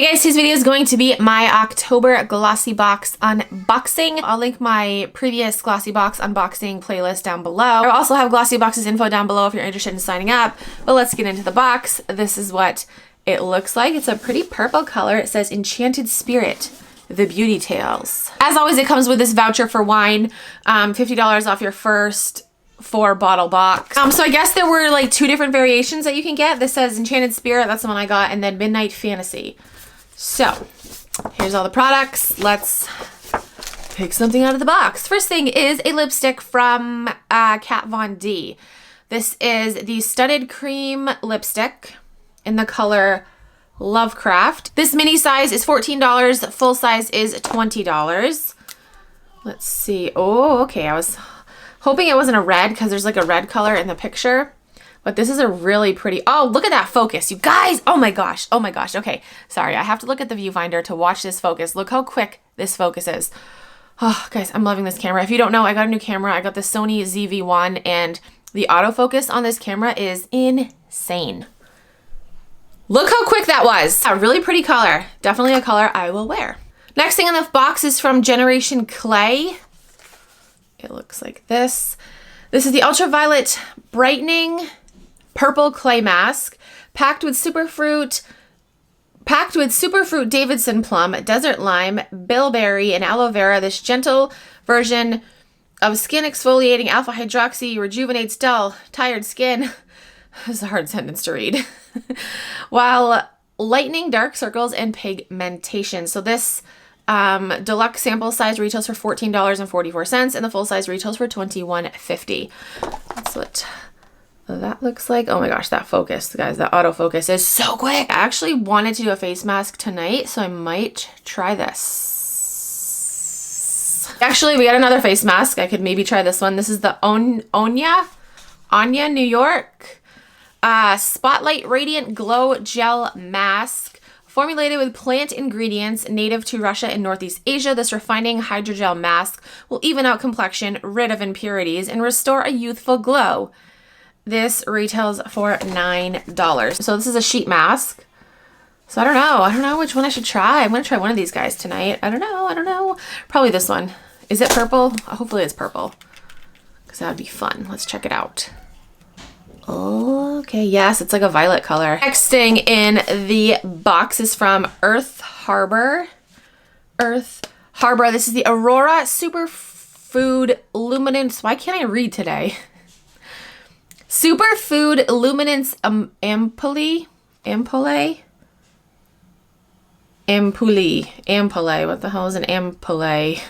Hey guys, today's video is going to be my October Glossybox unboxing. I'll link my previous Glossybox unboxing playlist down below. I also have Glossybox's info down below if you're interested in signing up. But let's get into the box. This is what it looks like. It's a pretty purple color. It says Enchanted Spirit, the Beauty Tales. As always, it comes with this voucher for wine, $50 off your first 4-bottle box. So I guess there were like 2 different variations that you can get. This says Enchanted Spirit, that's the one I got, and then Midnight Fantasy. So here's all the products. Let's pick something out of the box. First thing is a lipstick from Kat Von D. This is the Studded Cream lipstick in the color Lovecraft. This mini size is $14. Full size is $20. Let's see. Oh, okay. I was hoping it wasn't a red because there's like a red color in the picture. But this is a really pretty, oh, look at that focus, you guys. Oh my gosh. Oh my gosh. Okay. Sorry. I have to look at the viewfinder to watch this focus. Look how quick this focuses. Oh, guys, I'm loving this camera. If you don't know, I got a new camera. I got the Sony ZV-1 and the autofocus on this camera is insane. Look how quick that was. A really pretty color. Definitely a color I will wear. Next thing in the box is from Generation Clay. It looks like this. This is the Ultraviolet Brightening Purple Clay Mask, packed with superfruit Davidson plum, desert lime, bilberry, and aloe vera. This gentle version of skin exfoliating alpha hydroxy rejuvenates dull, tired skin. It's a hard sentence to read. While lightening dark circles and pigmentation. So this deluxe sample size retails for $14.44 and the full size retails for $21.50. That's what that looks like. Oh my gosh, that focus, guys, that autofocus is so quick. I actually wanted to do a face mask tonight, so I might try this. Actually, we got another face mask. I could maybe try this one. This is the Anya, New York Spotlight Radiant Glow Gel Mask. Formulated with plant ingredients native to Russia and Northeast Asia, this refining hydrogel mask will even out complexion, rid of impurities, and restore a youthful glow. This retails for $9. So this is a sheet mask. So I don't know which one I should try. I'm going to try one of these guys tonight. I don't know. Probably this one. Is it purple? Hopefully it's purple, because that would be fun. Let's check it out. Okay, yes, it's like a violet color. Next thing in the box is from Earth Harbor. This is the Aurora Superfood Luminance. Why can't I read today? Superfood Luminance Ampoule. What the hell is an ampoule?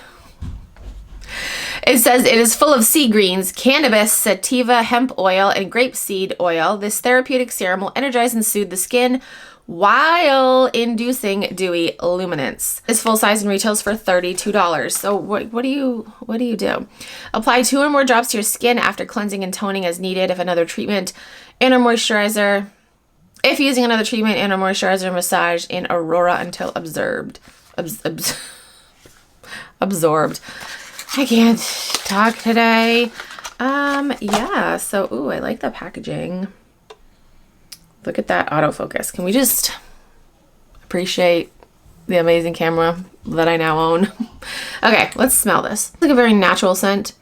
It says it is full of sea greens, cannabis, sativa, hemp oil, and grapeseed oil. This therapeutic serum will energize and soothe the skin while inducing dewy luminance. It's full size and retails for $32. So what do you do? Apply 2 or more drops to your skin after cleansing and toning as needed. If another treatment and or moisturizer, if using another treatment and or moisturizer, massage in Aurora until absorbed. I can't talk today. Yeah, so, ooh, I like the packaging. Look at that autofocus. Can we just appreciate the amazing camera that I now own? Okay, let's smell this. It's like a very natural scent.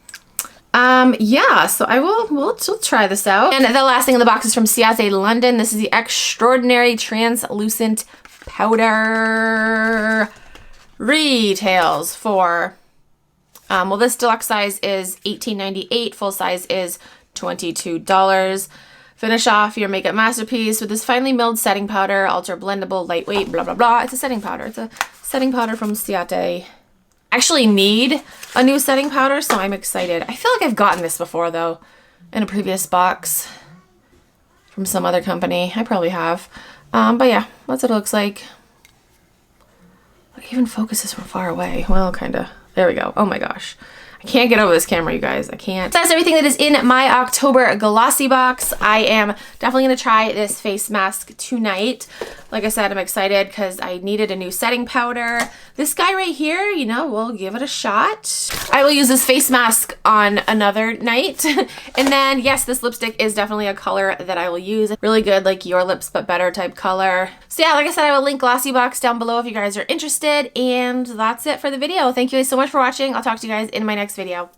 Yeah, so we'll try this out. And the last thing in the box is from Ciate, London. This is the Extraordinary Translucent Powder. Retails for well, this deluxe size is $18.98. Full size is $22. Finish off your makeup masterpiece with this finely milled setting powder, ultra blendable, lightweight, blah, blah, blah. It's a setting powder. It's a setting powder from Ciate. I actually need a new setting powder, so I'm excited. I feel like I've gotten this before, though, in a previous box from some other company. I probably have. But yeah, that's what it looks like. It even focuses from far away. Well, kind of. There we go. Oh my gosh. I can't get over this camera, you guys. I can't. So that's everything that is in my October Glossybox. I am definitely going to try this face mask tonight. Like I said, I'm excited because I needed a new setting powder. This guy right here, you know, we'll give it a shot. I will use this face mask on another night. And then, yes, this lipstick is definitely a color that I will use. Really good, like Your Lips But Better type color. So yeah, like I said, I will link Glossybox down below if you guys are interested. And that's it for the video. Thank you guys so much for watching. I'll talk to you guys in my next video.